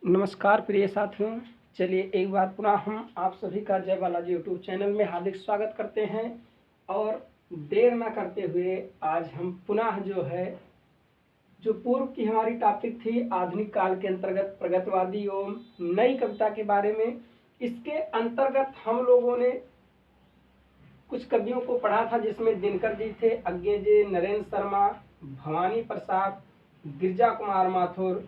नमस्कार प्रिय साथियों। चलिए एक बार पुनः हम आप सभी का जय बालाजी यूट्यूब चैनल में हार्दिक स्वागत करते हैं और देर न करते हुए आज हम पुनः जो पूर्व की हमारी टॉपिक थी आधुनिक काल के अंतर्गत प्रगतवादी एवं नई कविता के बारे में, इसके अंतर्गत हम लोगों ने कुछ कवियों को पढ़ा था जिसमें दिनकर जी थे, अज्ञेय, नरेंद्र शर्मा, भवानी प्रसाद, गिरजा कुमार माथुर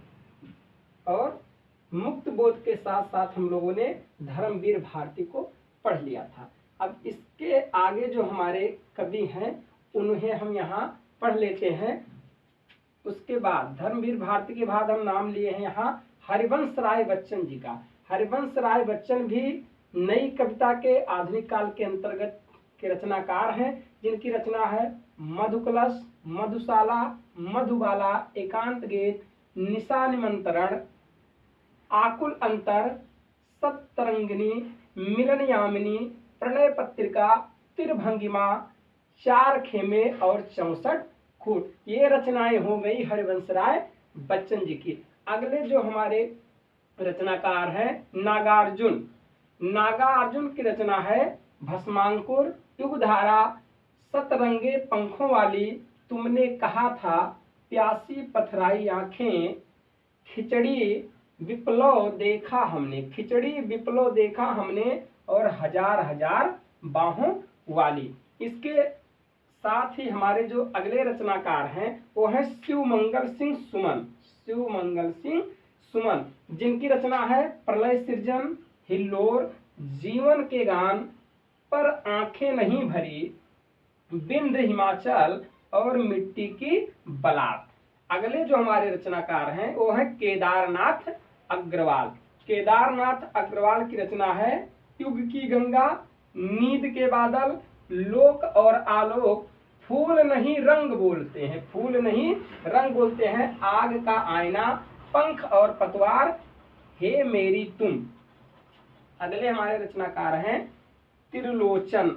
और मुक्त बोध के साथ साथ हम लोगों ने धर्मवीर भारती को पढ़ लिया था। अब इसके आगे जो हमारे कवि हैं उन्हें हम यहाँ पढ़ लेते हैं। उसके बाद धर्मवीर भारती के बाद हम नाम लिए हैं यहाँ हरिवंश राय बच्चन जी का। हरिवंश राय बच्चन भी नई कविता के आधुनिक काल के अंतर्गत के रचनाकार हैं, जिनकी रचना है मधुकलश, मधुशाला, मधुबाला, एकांत गीत, निशा निमंत्रण, आकुल अंतर, सतरंगिनी, मिलन यामिनी, प्रणय पत्रिका, तिरभंगिमा, चार खेमे और 64 खूट। ये रचनाएं हो गई हरिवंश राय बच्चन जी की। अगले जो हमारे रचनाकार हैं नागार्जुन। नागार्जुन की रचना है भस्मांकुर, युगधारा, सतरंगे पंखों वाली, तुमने कहा था, प्यासी पथराई आंखें, खिचड़ी विप्लव देखा हमने, खिचड़ी विप्लव देखा हमने और हजार हजार बाहों वाली। इसके साथ ही हमारे जो अगले रचनाकार हैं वो है शिवमंगल सिंह सुमन। शिवमंगल सिंह सुमन जिनकी रचना है प्रलय सृजन, हिल्लोर, जीवन के गान, पर आंखें नहीं भरी, बिंद हिमाचल और मिट्टी की बलात। अगले जो हमारे रचनाकार हैं वो है केदारनाथ अग्रवाल। केदारनाथ अग्रवाल की रचना है युग की गंगा, नींद के बादल, लोक और आलोक, फूल नहीं रंग बोलते हैं, फूल नहीं रंग बोलते हैं, आग का आईना, पंख और पतवार, हे मेरी तुम। अगले हमारे रचनाकार हैं त्रिलोचन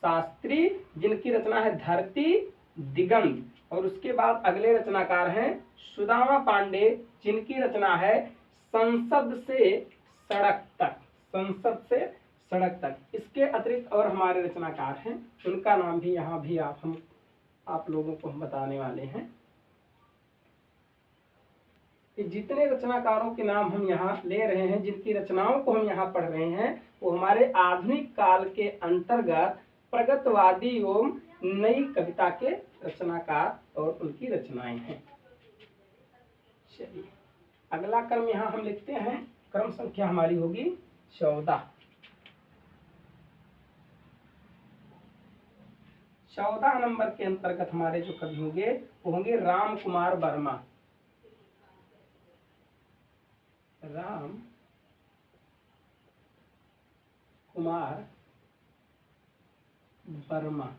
शास्त्री, जिनकी रचना है धरती दिगंत। और उसके बाद अगले रचनाकार हैं सुदामा पांडे, जिनकी रचना है संसद से सड़क तक, संसद से सड़क तक। इसके अतिरिक्त और हमारे रचनाकार हैं, उनका नाम भी यहाँ भी आप लोगों को हम बताने वाले हैं। जितने रचनाकारों के नाम हम यहाँ ले रहे हैं, जिनकी रचनाओं को हम यहाँ पढ़ रहे हैं, वो हमारे आधुनिक काल के अंतर्गत प्रगतवादी एवं नई कविता के रचनाकार और उनकी रचनाएं हैं। चलिए अगला क्रम यहाँ हम लिखते हैं, क्रम संख्या हमारी होगी 14। 14 नंबर के अंतर्गत हमारे जो कवि होंगे वो होंगे राम कुमार वर्मा। राम कुमार वर्मा।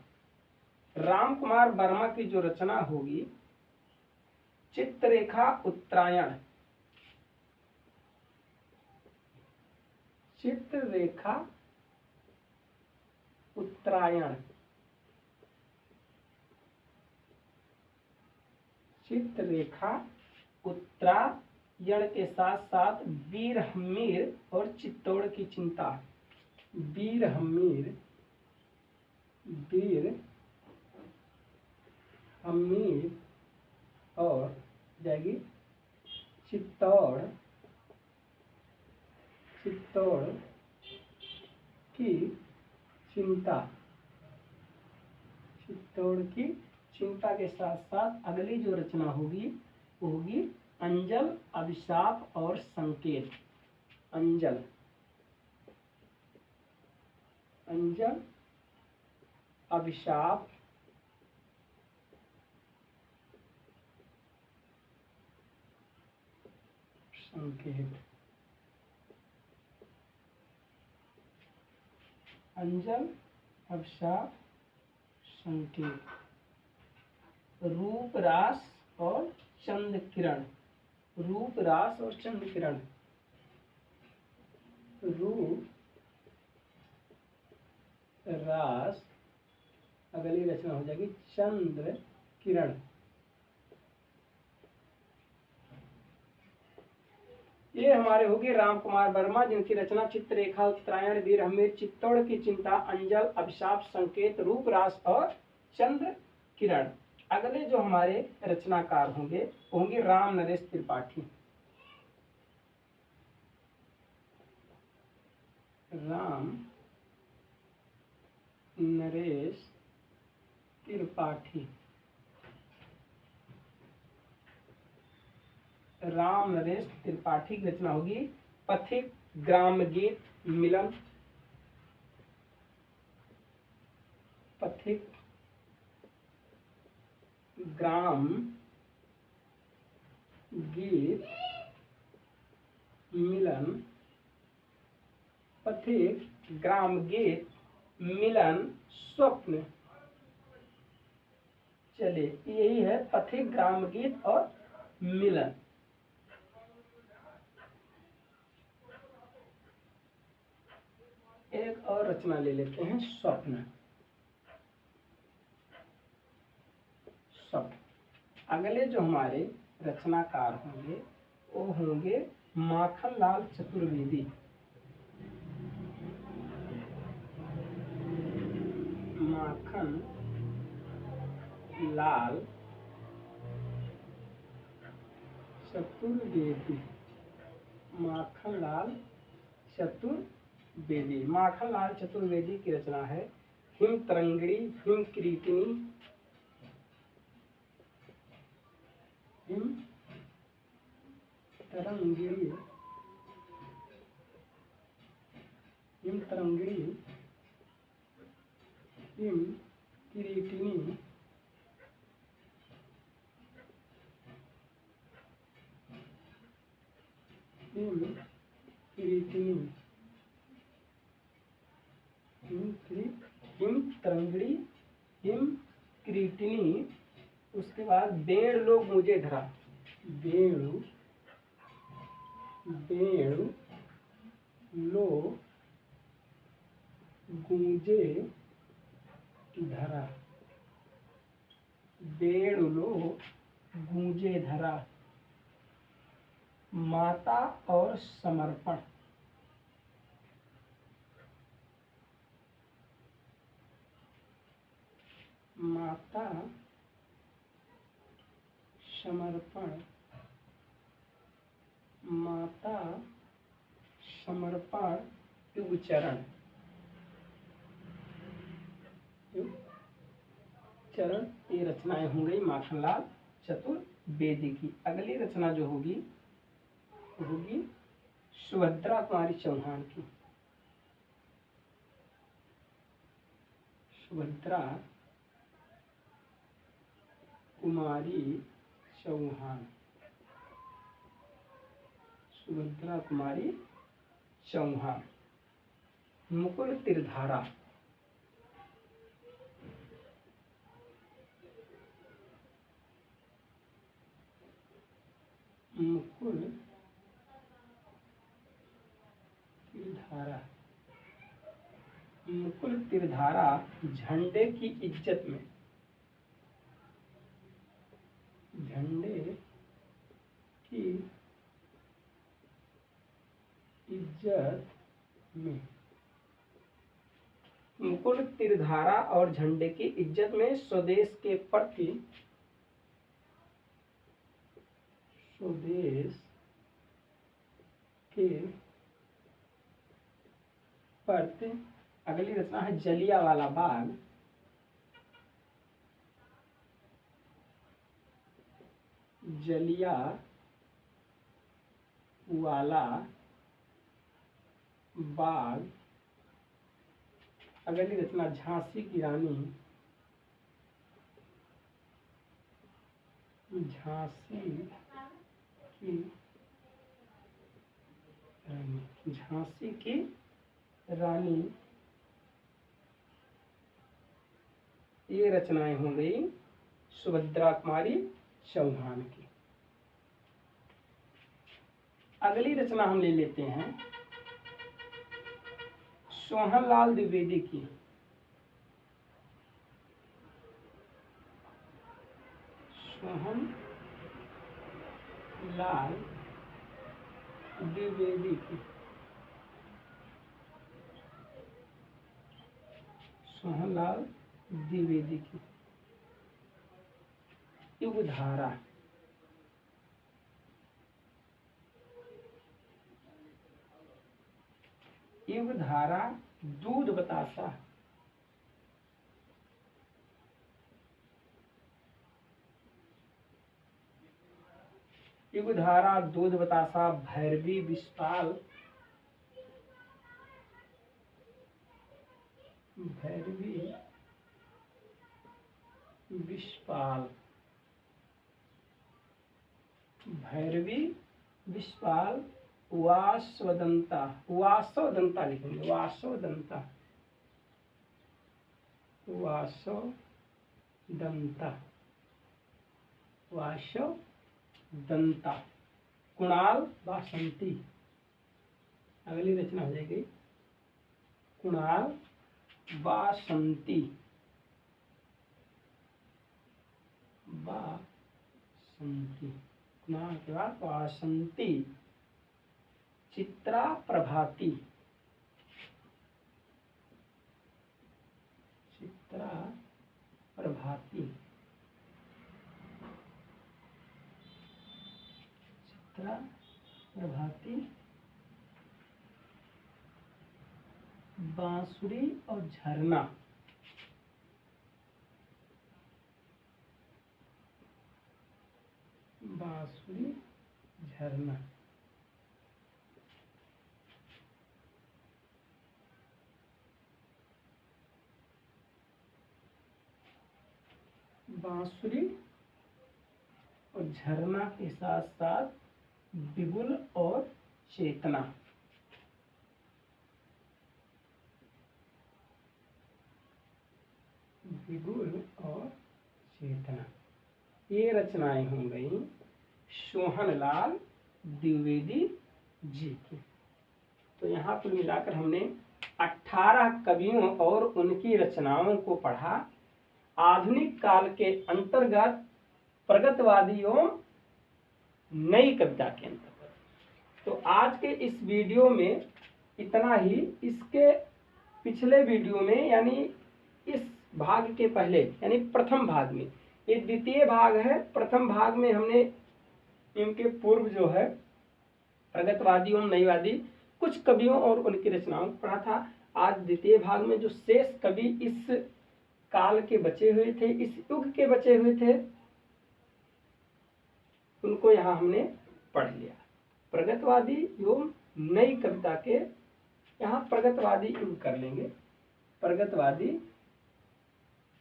राम कुमार वर्मा की जो रचना होगी चित्ररेखा उत्तरायण। चित्ररेखा उत्तरायण। चित्ररेखा उत्तरायण के साथ साथ वीर हमीर और चित्तौड़ की चिंता। वीर हमीर, वीर हमीर और जाएगी चित्तौड़, चित्तौड़ की चिंता। चित्तौड़ की चिंता के साथ साथ अगली जो रचना होगी वो होगी अंजल, अभिशाप और संकेत। अंजल, अंजल, अभिशाप, संकेत। अंजल, अभिशाप, संकेत। रूप रास और चंद्र किरण। रूप रास और चंद्र किरण। रूप रास, अगली रचना हो जाएगी चंद्र किरण। ये हमारे हो गए राम कुमार वर्मा, जिनकी रचना चित्ररेखा, उत्तरायण, वीर हमीर, चित्तौड़ की चिंता, अंजल, अभिशाप, संकेत, रूप रास और चंद्र किरण। अगले जो हमारे रचनाकार होंगे राम नरेश त्रिपाठी। राम नरेश त्रिपाठी। राम नरेश त्रिपाठी की रचना होगी पथिक, ग्राम गीत, मिलन। पथिक, ग्राम गीत, मिलन। पथिक, ग्राम गीत, मिलन, स्वप्न। चलिए यही है पथिक, ग्राम गीत और मिलन। एक और रचना ले लेते हैं स्वप्न। स्वप्न। अगले जो हमारे रचनाकार होंगे वो होंगे माखनलाल चतुर्वेदी। माखन लाल चतुर्वेदी। माखनलाल चतुर्वेदी। माखनलाल चतुर्वेदी की रचना है हिम तरंगिणी, हिम किरीटिनी। हिम तरंगिणी, हिम तरंगिणी, हिम किरीटिनी, हिम किरीटिनी, हिम तरंगिणी, हिम किरीटिनी। उसके बाद बेणु मुझे धरा। बेणु, बेणु लो गूंजे धरा। बेणु लो गूंजे धरा। माता और समर्पण। माता, समर्पण। माता, समर्पण, युग चरण। चरण, ये रचनाएं हो गई माखनलाल चतुर्वेदी की। अगली रचना जो होगी सुभद्रा कुमारी चौहान की। सुभद्रा कुमारी चौहान। सुभद्रा कुमारी चौहान। मुकुल त्रिधारा। मुकुल त्रिधारा। मुकुल त्रिधारा झंडे की इज्जत में। झंडे की इज्जत में। मुकुल त्रिधारा और झंडे की इज्जत में स्वदेश के प्रति, स्वदेश के प्रति। अगली रचना है जलियांवाला बाग। जलियांवाला बाग। अगली रचना झांसी की रानी। झांसी की रानी। झांसी की रानी। ये रचनाएं हो गई सुभद्रा कुमारी चौहान की। अगली रचना हम ले लेते हैं सोहनलाल द्विवेदी की। सोहनलाल द्विवेदी की, सोहनलाल द्विवेदी की। युगधारा, युगधारा दूध बतासा, युगधारा दूध बतासा भैरवी विश्वपाल, भैरवी विश्वपाल, भैरवी विश्वपाल वासवदंता, वासवदंता लिखेंगे, वासवदंता, वासवदंता, वासवदंता। कुणाल वासंती, अगली रचना हो जाएगी कुणाल वासंती, वासंती, कुणाल के बाद वासंती। चित्रा प्रभाती, चित्रा प्रभाती, चित्रा प्रभाती। बांसुरी और झरना, बांसुरी झरना। बांसुरी और झरना के साथ साथ बिगुल और चेतना, बिगुल और चेतना। ये रचनाएं हो गई सोहनलाल द्विवेदी जी की। तो यहाँ कुल मिलाकर हमने 18 कवियों और उनकी रचनाओं को पढ़ा। आधुनिक काल के अंतर्गत प्रगतवादी एवं नई कविता के अंतर्गत। तो आज के इस वीडियो में इतना ही। इसके पिछले वीडियो में यानी इस भाग के पहले यानी प्रथम भाग में, ये द्वितीय भाग है। प्रथम भाग में हमने इनके पूर्व जो है प्रगतवादी एवं नईवादी कुछ कवियों और उनकी रचनाओं को पढ़ा था। आज द्वितीय भाग में जो शेष कवि इस काल के बचे हुए थे, इस युग के बचे हुए थे, उनको यहाँ हमने पढ़ लिया। प्रगतवादी एवं नई कविता के यहाँ प्रगतवादी युग कर लेंगे, प्रगतवादी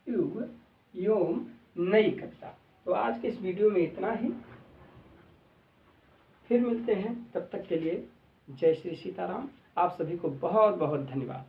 युग एवं नई कविता। तो आज के इस वीडियो में इतना ही। फिर मिलते हैं, तब तक के लिए जय श्री सीताराम। आप सभी को बहुत बहुत धन्यवाद।